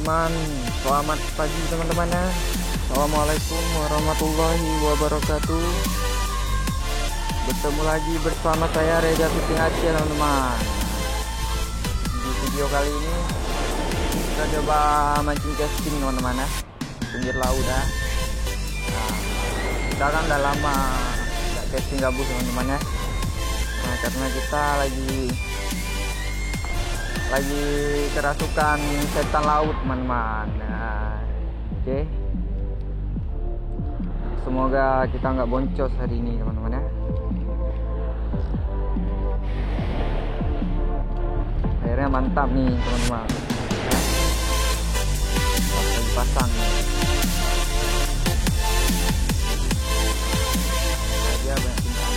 teman-teman. Selamat pagi teman-teman ya. Assalamualaikum warahmatullahi wabarakatuh. Bertemu lagi bersama saya Reza Fishing Aceh teman-teman. Di video kali ini kita coba mancing casting teman-teman ya, pinggir laut ya. Nah, kita kan udah lama nggak casting gabus teman-teman ya. Nah, karena kita lagi kerasukan setan laut teman-teman. Nah, oke. Semoga kita nggak boncos hari ini teman-teman ya. Airnya mantap nih teman-teman. Lagi pasang nih. Aja banyak bintang.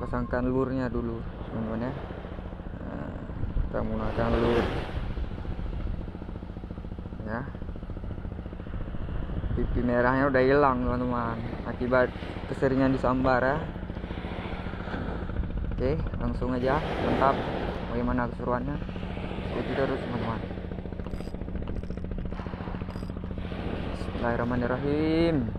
Pasangkan lurnya dulu teman-teman ya. Nah, kita menggunakan lur ya. Pipi merahnya udah hilang teman-teman akibat keseringan disambar ya. Oke, langsung aja mantap. Bagaimana keseruannya, ikuti terus teman-teman. Bismillahirrahmanirrahim.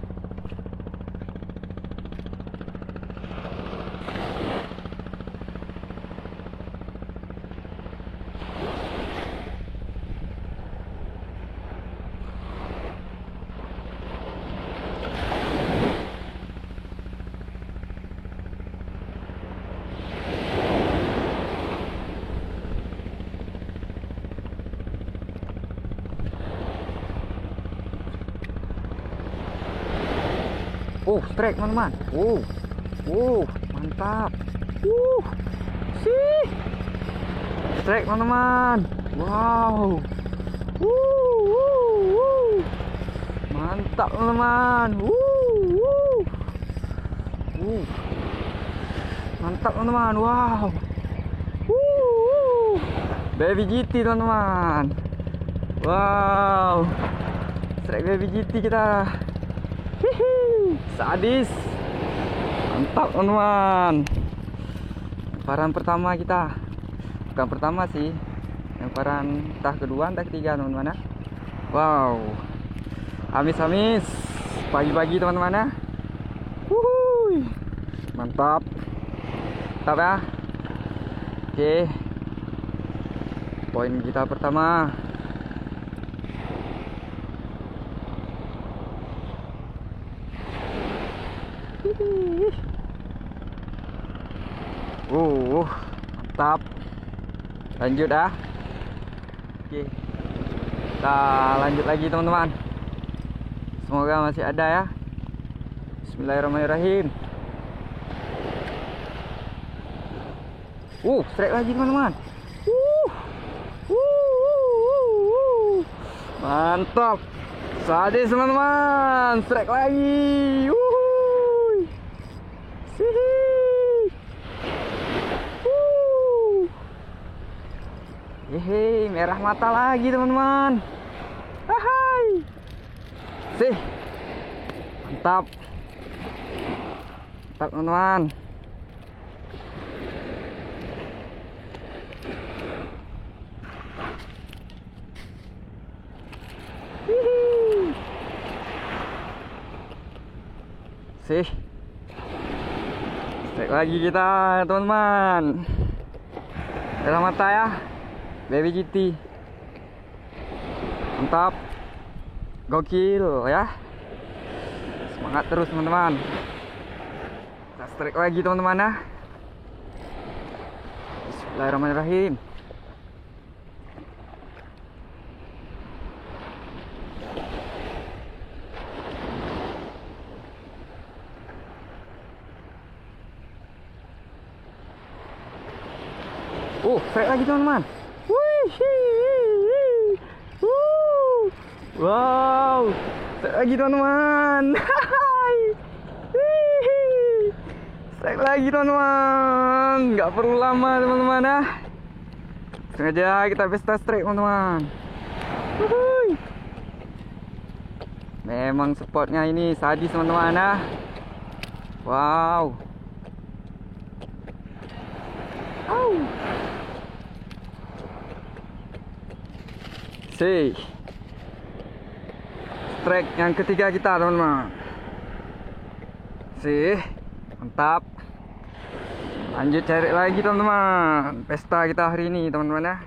Strike teman-teman. Mantap. Sih. Strike teman-teman. Wow. Mantap teman-teman. Mantap teman-teman. Wow. Baby GT teman-teman. Wow. Strike baby GT kita. Sadis. Mantap teman-teman. Lemparan pertama kita. Bukan pertama sih, lemparan entah kedua entah ketiga teman-teman ya. Wow. Amis-amis pagi-pagi teman-teman ya. Mantap. Mantap ya. Oke. Poin kita pertama. Mantap. Lanjut ah. Oke. Kita lanjut lagi teman-teman. Semoga masih ada ya. Bismillahirrahmanirrahim. Strike lagi teman-teman. Mantap. Sadis teman-teman. Strike lagi. Hehe, merah mata lagi teman-teman. Hai. Sih. Mantap. Mantap teman-teman. Sih. Strike lagi kita teman-teman. Merah mata ya. Baby GT. Mantap. Gokil ya. Semangat terus teman-teman. Kita strike lagi teman-teman ya. Bismillahirrahmanirrahim. Strike lagi teman-teman. Wow, strike lagi teman-teman. Strike lagi teman-teman. Nggak perlu lama teman-teman ya. Sengaja kita pesta strike teman-teman. Memang spotnya ini sadis teman-teman ya. Wow. Si strike yang ketiga kita teman-teman. Mantap. Lanjut cari lagi teman-teman. Pesta kita hari ini teman-teman ya.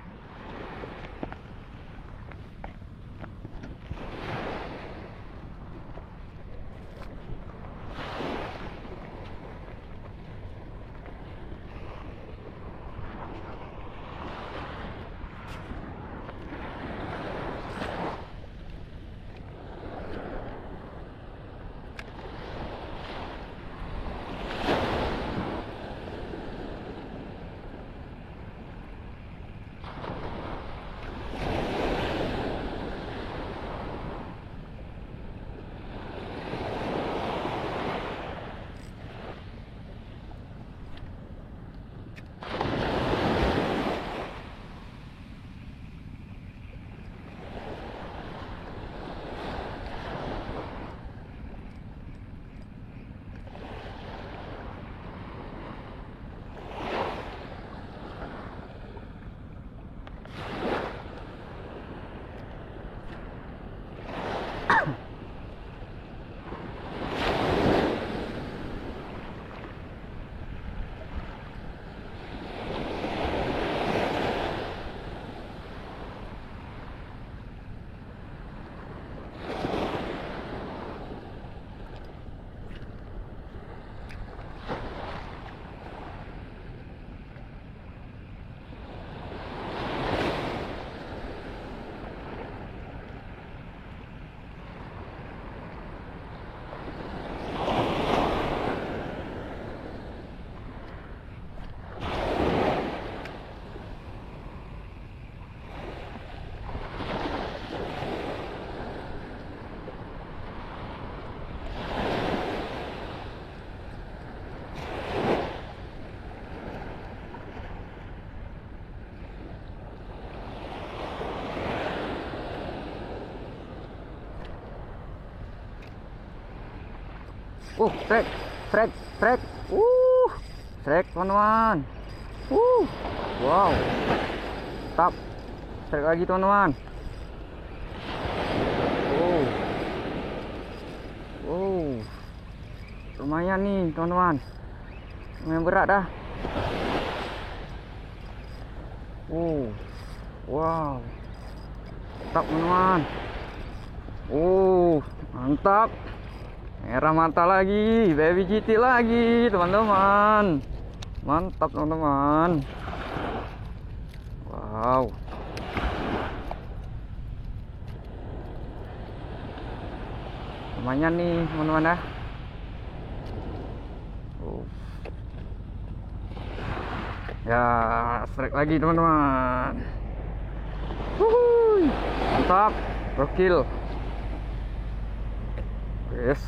Strike. Strike teman-teman. Wow. Tap. Strike lagi teman-teman. Lumayan nih teman-teman. Lumayan berat dah. Wow. Tap teman-teman. Mantap. Merah mata lagi, baby GT lagi, teman-teman. Mantap, teman-teman. Wow. Lumayan nih, teman-teman ya. Ya, strike lagi, teman-teman. Mantap, gokil. Yes.